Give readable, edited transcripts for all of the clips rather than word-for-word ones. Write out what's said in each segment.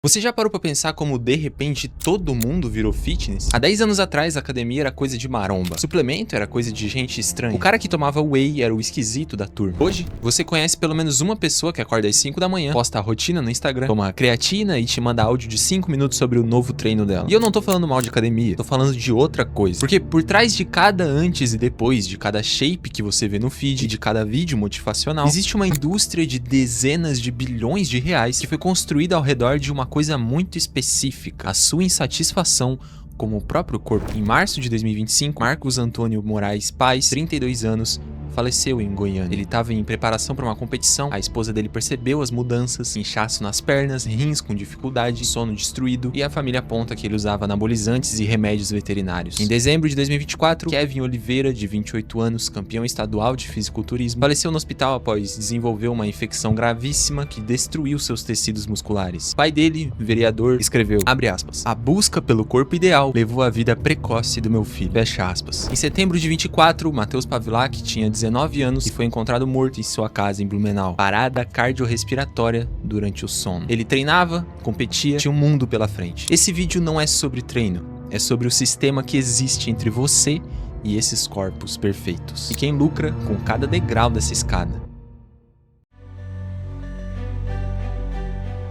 Você já parou pra pensar como de repente todo mundo virou fitness? Há 10 anos atrás a academia era coisa de maromba, suplemento era coisa de gente estranha, o cara que tomava whey era o esquisito da turma. Hoje, você conhece pelo menos uma pessoa que acorda às 5 da manhã, posta a rotina no Instagram, toma creatina e te manda áudio de 5 minutos sobre o novo treino dela. E eu não tô falando mal de academia, tô falando de outra coisa. Porque por trás de cada antes e depois, de cada shape que você vê no feed, de cada vídeo motivacional, existe uma indústria de dezenas de bilhões de reais que foi construída ao redor de uma coisa muito específica: a sua insatisfação como o próprio corpo. Em março de 2025, Marcos Antônio Moraes Paz, 32 anos, faleceu em Goiânia. Ele estava em preparação para uma competição, a esposa dele percebeu as mudanças, inchaço nas pernas, rins com dificuldade, sono destruído, e a família aponta que ele usava anabolizantes e remédios veterinários. Em dezembro de 2024, Kevin Oliveira, de 28 anos, campeão estadual de fisiculturismo, faleceu no hospital após desenvolver uma infecção gravíssima que destruiu seus tecidos musculares. O pai dele, vereador, escreveu, abre aspas, a busca pelo corpo ideal levou à vida precoce do meu filho, fecha aspas. Em setembro de 24, Matheus Pavilac tinha 19 anos e foi encontrado morto em sua casa em Blumenau, parada cardiorrespiratória durante o sono. Ele treinava, competia, tinha um mundo pela frente. Esse vídeo não é sobre treino, é sobre o sistema que existe entre você e esses corpos perfeitos. E quem lucra com cada degrau dessa escada.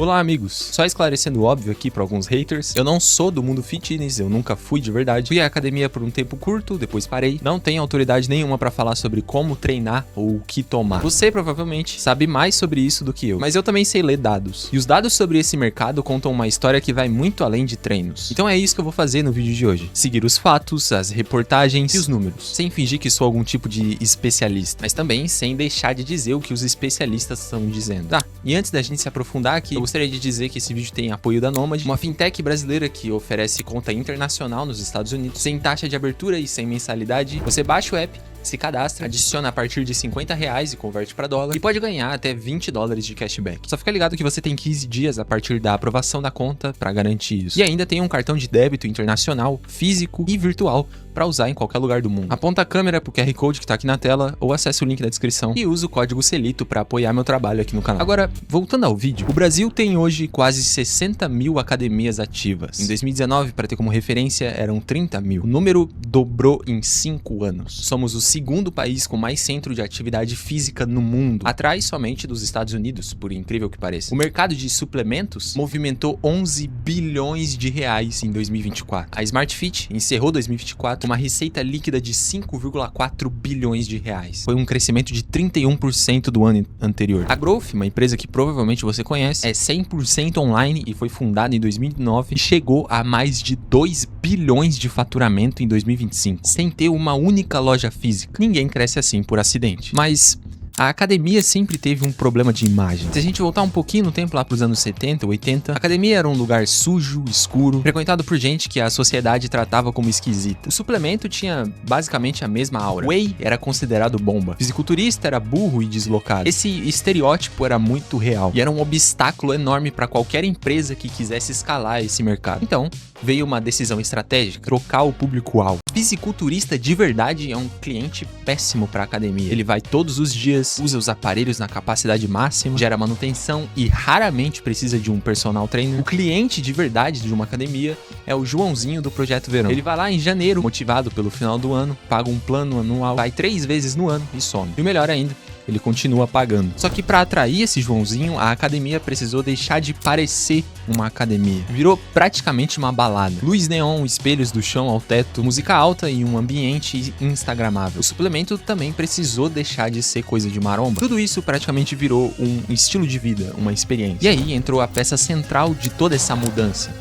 Olá amigos, só esclarecendo o óbvio aqui para alguns haters, eu não sou do mundo fitness, eu nunca fui de verdade, fui à academia por um tempo curto, depois parei, não tenho autoridade nenhuma para falar sobre como treinar ou o que tomar. Você provavelmente sabe mais sobre isso do que eu, mas eu também sei ler dados, e os dados sobre esse mercado contam uma história que vai muito além de treinos. Então é isso que eu vou fazer no vídeo de hoje, seguir os fatos, as reportagens e os números, sem fingir que sou algum tipo de especialista, mas também sem deixar de dizer o que os especialistas estão dizendo. E antes da gente se aprofundar aqui, eu gostaria de dizer que esse vídeo tem apoio da Nomad, uma fintech brasileira que oferece conta internacional nos Estados Unidos, sem taxa de abertura e sem mensalidade. Você baixa o app, se cadastra, adiciona a partir de R$50 e converte para dólar e pode ganhar até $20 de cashback. Só fica ligado que você tem 15 dias a partir da aprovação da conta para garantir isso. E ainda tem um cartão de débito internacional, físico e virtual para usar em qualquer lugar do mundo. Aponta a câmera pro QR Code que tá aqui na tela ou acesse o link da descrição e usa o código CELITO para apoiar meu trabalho aqui no canal. Agora, voltando ao vídeo, o Brasil tem hoje quase 60 mil academias ativas. Em 2019, para ter como referência, eram 30 mil. O número dobrou em 5 anos. Somos o segundo país com mais centro de atividade física no mundo, atrás somente dos Estados Unidos, por incrível que pareça. O mercado de suplementos movimentou 11 bilhões de reais em 2024. A Smart Fit encerrou 2024 com uma receita líquida de 5,4 bilhões de reais. Foi um crescimento de 31% do ano anterior. A Growth, uma empresa que provavelmente você conhece, é 100% online e foi fundada em 2009 e chegou a mais de 2 bilhões de faturamento em 2025, sem ter uma única loja física. Ninguém cresce assim por acidente. Mas a academia sempre teve um problema de imagem. Se a gente voltar um pouquinho no tempo lá para os anos 70, 80, a academia era um lugar sujo, escuro, frequentado por gente que a sociedade tratava como esquisita. O suplemento tinha basicamente a mesma aura. Whey era considerado bomba. Fisiculturista era burro e deslocado. Esse estereótipo era muito real e era um obstáculo enorme para qualquer empresa que quisesse escalar esse mercado. Então, veio uma decisão estratégica: trocar o público-alvo. Fisiculturista de verdade é um cliente péssimo para academia. Ele vai todos os dias, usa os aparelhos na capacidade máxima, gera manutenção e raramente precisa de um personal trainer. O cliente de verdade de uma academia é o Joãozinho do Projeto Verão. Ele vai lá em janeiro, motivado pelo final do ano, paga um plano anual, vai 3 vezes no ano e some. E o melhor ainda, ele continua pagando. Só que para atrair esse Joãozinho, a academia precisou deixar de parecer uma academia. Virou praticamente uma balada. Luz neon, espelhos do chão ao teto, música alta e um ambiente instagramável. O suplemento também precisou deixar de ser coisa de maromba. Tudo isso praticamente virou um estilo de vida, uma experiência. E aí entrou a peça central de toda essa mudança: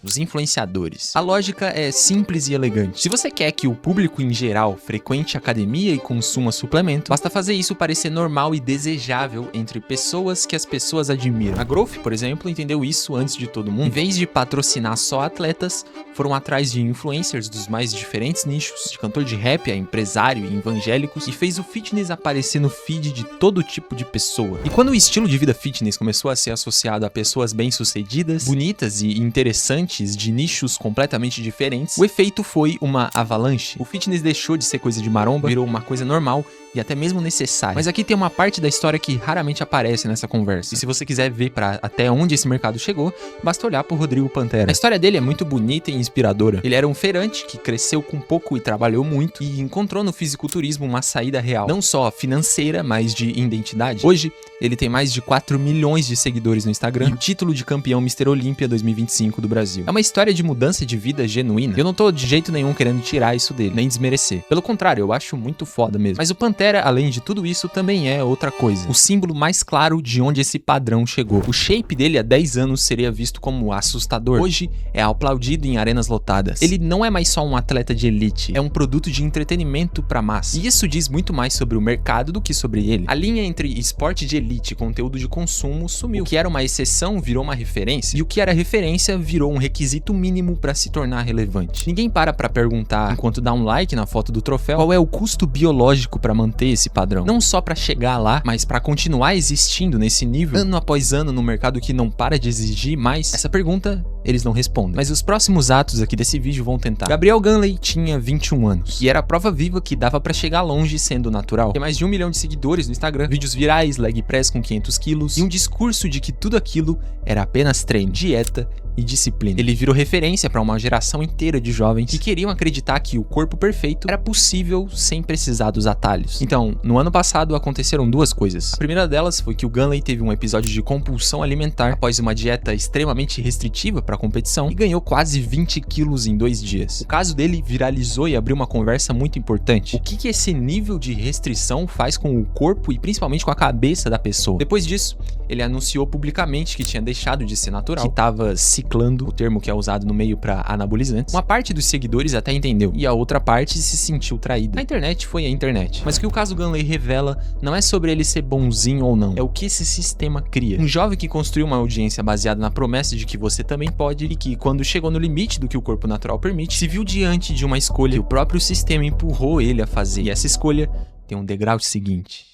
os influenciadores. A lógica é simples e elegante. Se você quer que o público em geral frequente a academia e consuma suplemento, basta fazer isso parecer normal e desejável entre pessoas que as pessoas admiram. A Growth, por exemplo, entendeu isso antes de todo mundo. Em vez de patrocinar só atletas, foram atrás de influencers dos mais diferentes nichos, de cantor de rap a empresário e evangélicos, e fez o fitness aparecer no feed de todo tipo de pessoa. E quando o estilo de vida fitness começou a ser associado a pessoas bem-sucedidas, bonitas e interessantes, clientes de nichos completamente diferentes, o efeito foi uma avalanche. O fitness deixou de ser coisa de maromba, virou uma coisa normal e até mesmo necessária. Mas aqui tem uma parte da história que raramente aparece nessa conversa. E se você quiser ver até onde esse mercado chegou, basta olhar pro Rodrigo Pantera. A história dele é muito bonita e inspiradora. Ele era um feirante que cresceu com pouco e trabalhou muito e encontrou no fisiculturismo uma saída real, não só financeira, mas de identidade. Hoje, ele tem mais de 4 milhões de seguidores no Instagram e o título de campeão Mr. Olímpia 2025 do Brasil. É uma história de mudança de vida genuína. Eu não tô de jeito nenhum querendo tirar isso dele, nem desmerecer. Pelo contrário, eu acho muito foda mesmo. Mas o Pantera, além de tudo isso, também é outra coisa. O símbolo mais claro de onde esse padrão chegou. O shape dele há 10 anos seria visto como assustador. Hoje é aplaudido em arenas lotadas. Ele não é mais só um atleta de elite, é um produto de entretenimento pra massa. E isso diz muito mais sobre o mercado do que sobre ele. A linha entre esporte de elite e conteúdo de consumo sumiu. O que era uma exceção virou uma referência, e o que era referência virou um requisito mínimo pra se tornar relevante. Ninguém para pra perguntar, enquanto dá um like na foto do troféu, qual é o custo biológico pra manter esse padrão. Não só pra chegar lá, mas pra continuar existindo nesse nível, ano após ano, no mercado que não para de exigir mais. Essa pergunta eles não respondem. Mas os próximos atos aqui desse vídeo vão tentar. Gabriel Gunley tinha 21 anos, e era a prova viva que dava pra chegar longe sendo natural. Tem mais de 1 milhão de seguidores no Instagram, vídeos virais, leg press com 500 quilos, e um discurso de que tudo aquilo era apenas treino, dieta e disciplina. Ele virou referência para uma geração inteira de jovens que queriam acreditar que o corpo perfeito era possível sem precisar dos atalhos. Então, no ano passado aconteceram duas coisas. A primeira delas foi que o Gunley teve um episódio de compulsão alimentar após uma dieta extremamente restritiva para a competição e ganhou quase 20 quilos em 2 dias. O caso dele viralizou e abriu uma conversa muito importante. O que esse nível de restrição faz com o corpo e principalmente com a cabeça da pessoa? Depois disso, ele anunciou publicamente que tinha deixado de ser natural, que estava ciclando, o termo que é usado no meio para anabolizantes. Uma parte dos seguidores até entendeu, e a outra parte se sentiu traída. A internet foi a internet. Mas o que o caso Gunley revela não é sobre ele ser bonzinho ou não, é o que esse sistema cria. Um jovem que construiu uma audiência baseada na promessa de que você também pode, e que, quando chegou no limite do que o corpo natural permite, se viu diante de uma escolha que o próprio sistema empurrou ele a fazer. E essa escolha tem um degrau seguinte.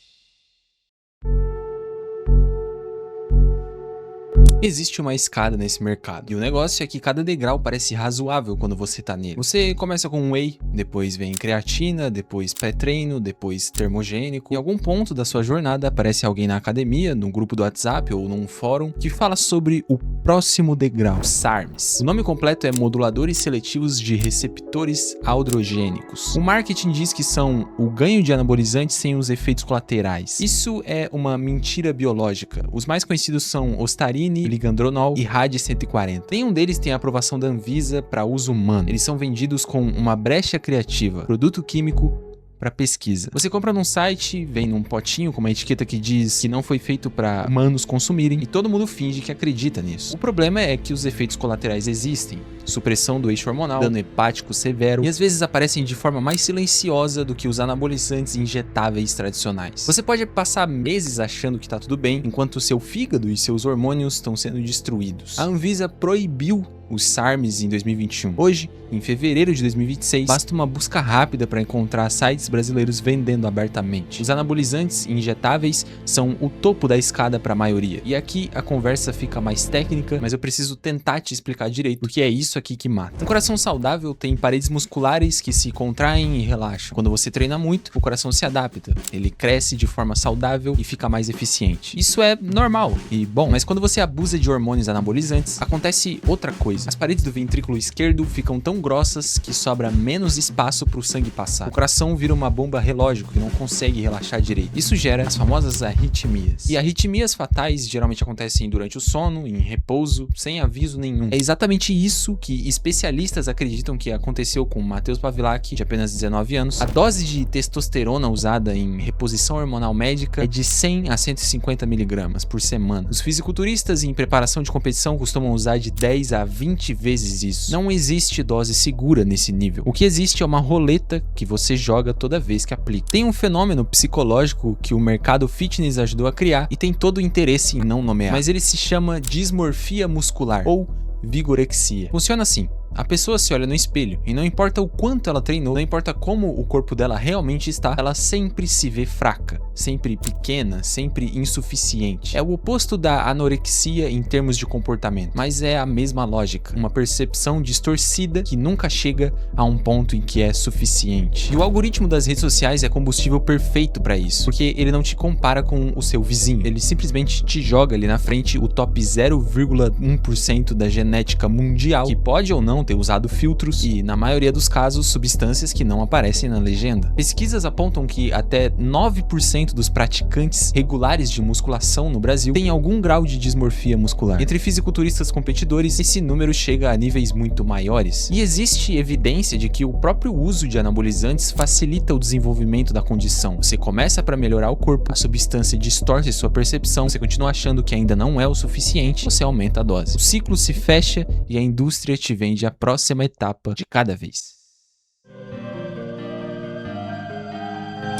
Existe uma escada nesse mercado, e o negócio é que cada degrau parece razoável quando você tá nele. Você começa com whey, depois vem creatina, depois pré-treino, depois termogênico. Em algum ponto da sua jornada aparece alguém na academia, num grupo do WhatsApp ou num fórum, que fala sobre o próximo degrau, SARMs. O nome completo é Moduladores Seletivos de Receptores Androgênicos. O marketing diz que são o ganho de anabolizantes sem os efeitos colaterais. Isso é uma mentira biológica. Os mais conhecidos são Ostarine, Ligandronol e RAD 140. Nenhum deles tem a aprovação da Anvisa para uso humano. Eles são vendidos com uma brecha criativa, produto químico para pesquisa. Você compra num site, vem num potinho com uma etiqueta que diz que não foi feito para humanos consumirem, e todo mundo finge que acredita nisso. O problema é que os efeitos colaterais existem. Supressão do eixo hormonal, dano hepático severo, e às vezes aparecem de forma mais silenciosa do que os anabolizantes injetáveis tradicionais. Você pode passar meses achando que tá tudo bem, enquanto o seu fígado e seus hormônios estão sendo destruídos. A Anvisa proibiu os SARMs em 2021. Hoje, em fevereiro de 2026, basta uma busca rápida para encontrar sites brasileiros vendendo abertamente. Os anabolizantes injetáveis são o topo da escada para a maioria. E aqui a conversa fica mais técnica, mas eu preciso tentar te explicar direito, porque é isso aqui que mata. Um coração saudável tem paredes musculares que se contraem e relaxam. Quando você treina muito, o coração se adapta. Ele cresce de forma saudável e fica mais eficiente. Isso é normal e bom, mas quando você abusa de hormônios anabolizantes, acontece outra coisa. As paredes do ventrículo esquerdo ficam tão grossas que sobra menos espaço para o sangue passar. O coração vira uma bomba relógio que não consegue relaxar direito. Isso gera as famosas arritmias. E arritmias fatais geralmente acontecem durante o sono, em repouso, sem aviso nenhum. É exatamente isso que especialistas acreditam que aconteceu com Matheus Pavilak, de apenas 19 anos. A dose de testosterona usada em reposição hormonal médica é de 100 a 150 mg por semana. Os fisiculturistas em preparação de competição costumam usar de 10 a 20 vezes isso. Não existe dose segura nesse nível. O que existe é uma roleta que você joga toda vez que aplica. Tem um fenômeno psicológico que o mercado fitness ajudou a criar e tem todo o interesse em não nomear, mas ele se chama dismorfia muscular ou vigorexia. Funciona assim. A pessoa se olha no espelho e não importa o quanto ela treinou, não importa como o corpo dela realmente está, ela sempre se vê fraca, sempre pequena, sempre insuficiente. É o oposto da anorexia em termos de comportamento, mas é a mesma lógica, uma percepção distorcida que nunca chega a um ponto em que é suficiente. E o algoritmo das redes sociais é combustível perfeito para isso, porque ele não te compara com o seu vizinho, ele simplesmente te joga ali na frente o top 0,1% da genética mundial, que pode ou não ter usado filtros e, na maioria dos casos, substâncias que não aparecem na legenda. Pesquisas apontam que até 9% dos praticantes regulares de musculação no Brasil têm algum grau de dismorfia muscular. Entre fisiculturistas competidores, esse número chega a níveis muito maiores. E existe evidência de que o próprio uso de anabolizantes facilita o desenvolvimento da condição. Você começa para melhorar o corpo, a substância distorce sua percepção, você continua achando que ainda não é o suficiente, você aumenta a dose. O ciclo se fecha e a indústria te vende a próxima etapa de cada vez.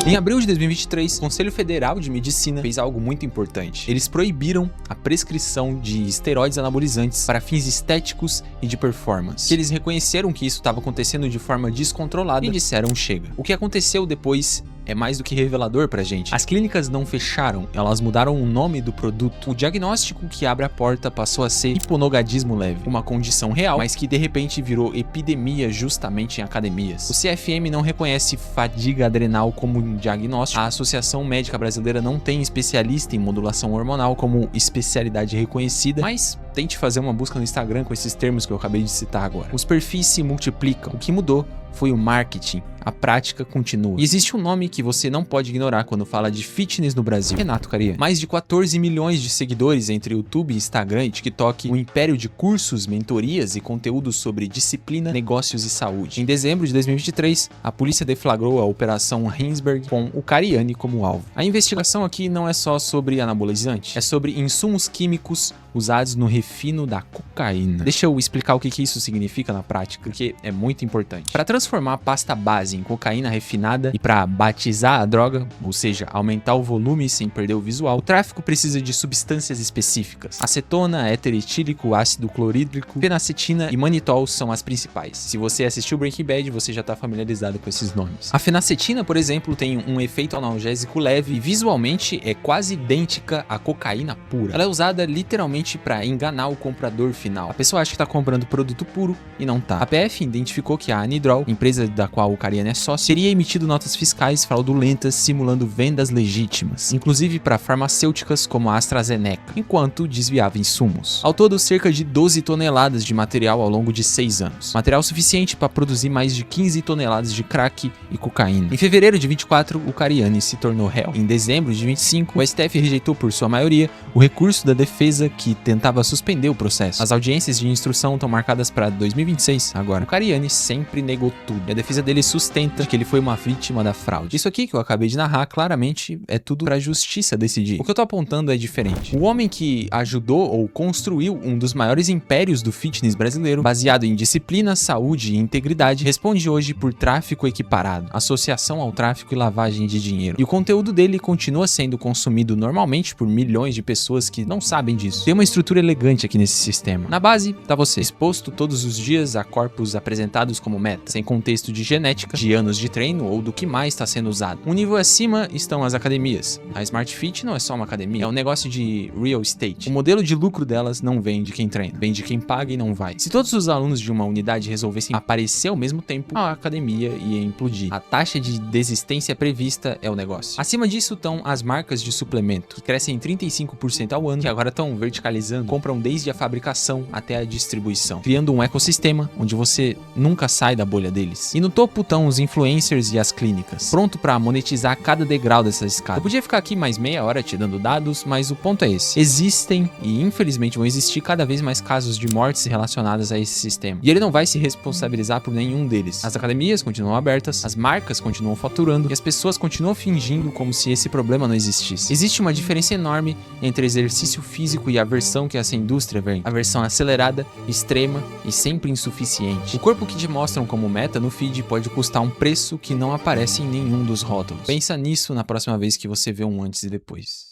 Em abril de 2023, o Conselho Federal de Medicina fez algo muito importante. Eles proibiram a prescrição de esteroides anabolizantes para fins estéticos e de performance. Eles reconheceram que isso estava acontecendo de forma descontrolada e disseram chega. O que aconteceu depois é mais do que revelador pra gente. As clínicas não fecharam, elas mudaram o nome do produto. O diagnóstico que abre a porta passou a ser hipogonadismo leve, uma condição real, mas que de repente virou epidemia justamente em academias. O CFM não reconhece fadiga adrenal como um diagnóstico. A Associação Médica Brasileira não tem especialista em modulação hormonal como especialidade reconhecida, mas tente fazer uma busca no Instagram com esses termos que eu acabei de citar agora. Os perfis se multiplicam. O que mudou foi o marketing. A prática continua. E existe um nome que você não pode ignorar quando fala de fitness no Brasil. Renato Cariani. Mais de 14 milhões de seguidores entre YouTube, Instagram e TikTok. Um império de cursos, mentorias e conteúdos sobre disciplina, negócios e saúde. Em dezembro de 2023, a polícia deflagrou a Operação Hinsberg com o Cariani como alvo. A investigação aqui não é só sobre anabolizante, é sobre insumos químicos usados no refino da cocaína. Deixa eu explicar o que isso significa na prática, porque é muito importante. Para transformar a pasta base em cocaína refinada e para batizar a droga, ou seja, aumentar o volume sem perder o visual, o tráfico precisa de substâncias específicas. Acetona, éter etílico, ácido clorídrico, fenacetina e manitol são as principais. Se você assistiu Breaking Bad, você já está familiarizado com esses nomes. A fenacetina, por exemplo, tem um efeito analgésico leve e visualmente é quase idêntica à cocaína pura. Ela é usada literalmente para enganar o comprador final. A pessoa acha que está comprando produto puro e não tá. A PF identificou que a Anidrol, empresa da qual o Cariani é sócio, teria emitido notas fiscais fraudulentas simulando vendas legítimas, inclusive para farmacêuticas como a AstraZeneca, enquanto desviava insumos. Ao todo, cerca de 12 toneladas de material ao longo de 6 anos. Material suficiente para produzir mais de 15 toneladas de crack e cocaína. Em fevereiro de 24, o Cariani se tornou réu. Em dezembro de 25, o STF rejeitou por sua maioria o recurso da defesa que tentava suspender o processo. As audiências de instrução estão marcadas para 2026 agora. O Cariani sempre negou tudo. E a defesa dele sustenta que ele foi uma vítima da fraude. Isso aqui que eu acabei de narrar, claramente, é tudo pra justiça decidir. O que eu tô apontando é diferente. O homem que ajudou ou construiu um dos maiores impérios do fitness brasileiro, baseado em disciplina, saúde e integridade, responde hoje por tráfico equiparado, associação ao tráfico e lavagem de dinheiro. E o conteúdo dele continua sendo consumido normalmente por milhões de pessoas que não sabem disso. Tem uma estrutura elegante aqui nesse sistema. Na base, tá você, exposto todos os dias a corpos apresentados como meta, sem contexto de genética, de anos de treino ou do que mais está sendo usado. Um nível acima estão as academias. A Smart Fit não é só uma academia, é um negócio de real estate. O modelo de lucro delas não vem de quem treina, vem de quem paga e não vai. Se todos os alunos de uma unidade resolvessem aparecer ao mesmo tempo, a academia ia implodir. A taxa de desistência prevista é o negócio. Acima disso estão as marcas de suplemento, que crescem 35% ao ano, que agora estão verticalizando, compram desde a fabricação até a distribuição, criando um ecossistema onde você nunca sai da bolha deles. E no topo estão os influencers e as clínicas, pronto para monetizar cada degrau dessa escada. Eu podia ficar aqui mais meia hora te dando dados, mas o ponto é esse. Existem e infelizmente vão existir cada vez mais casos de mortes relacionadas a esse sistema. E ele não vai se responsabilizar por nenhum deles. As academias continuam abertas, as marcas continuam faturando e as pessoas continuam fingindo como se esse problema não existisse. Existe uma diferença enorme entre exercício físico e a versão que essa indústria vem. A versão acelerada, extrema e sempre insuficiente. O corpo que te mostram como meta no feed pode custar um preço que não aparece em nenhum dos rótulos. Pensa nisso na próxima vez que você vê um antes e depois.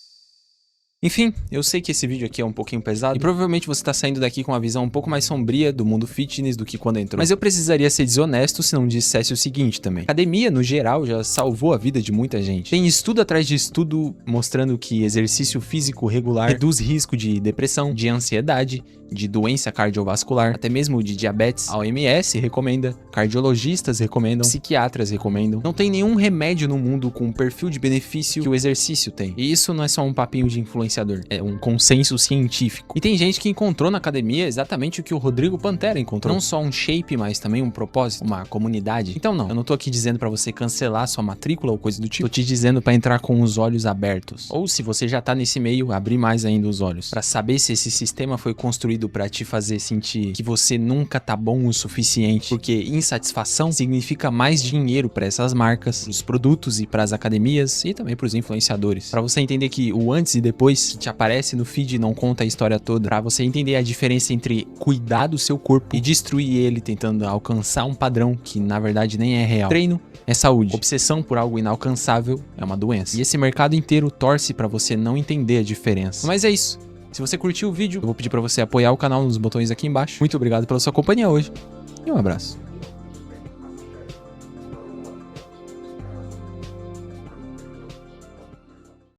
Enfim, eu sei que esse vídeo aqui é um pouquinho pesado e provavelmente você tá saindo daqui com uma visão um pouco mais sombria do mundo fitness do que quando entrou. Mas eu precisaria ser desonesto se não dissesse o seguinte também. A academia, no geral, já salvou a vida de muita gente. Tem estudo atrás de estudo mostrando que exercício físico regular reduz risco de depressão, de ansiedade, de doença cardiovascular, até mesmo de diabetes. A OMS recomenda, cardiologistas recomendam, psiquiatras recomendam. Não tem nenhum remédio no mundo com o perfil de benefício que o exercício tem. E isso não é só um papinho de influenciador, é um consenso científico. E tem gente que encontrou na academia exatamente o que o Rodrigo Pantera encontrou. Não só um shape, mas também um propósito, uma comunidade. Então não, eu não tô aqui dizendo pra você cancelar sua matrícula ou coisa do tipo. Tô te dizendo pra entrar com os olhos abertos. Ou se você já tá nesse meio, abrir mais ainda os olhos. Pra saber se esse sistema foi construído pra te fazer sentir que você nunca tá bom o suficiente. Porque insatisfação significa mais dinheiro pra essas marcas, pros produtos e pras academias e também pros influenciadores. Pra você entender que o antes e depois que te aparece no feed não conta a história toda. Pra você entender a diferença entre cuidar do seu corpo e destruir ele tentando alcançar um padrão que na verdade nem é real. Treino é saúde. Obsessão por algo inalcançável é uma doença. E esse mercado inteiro torce pra você não entender a diferença. Mas é isso. Se você curtiu o vídeo, eu vou pedir pra você apoiar o canal nos botões aqui embaixo. Muito obrigado pela sua companhia hoje e um abraço.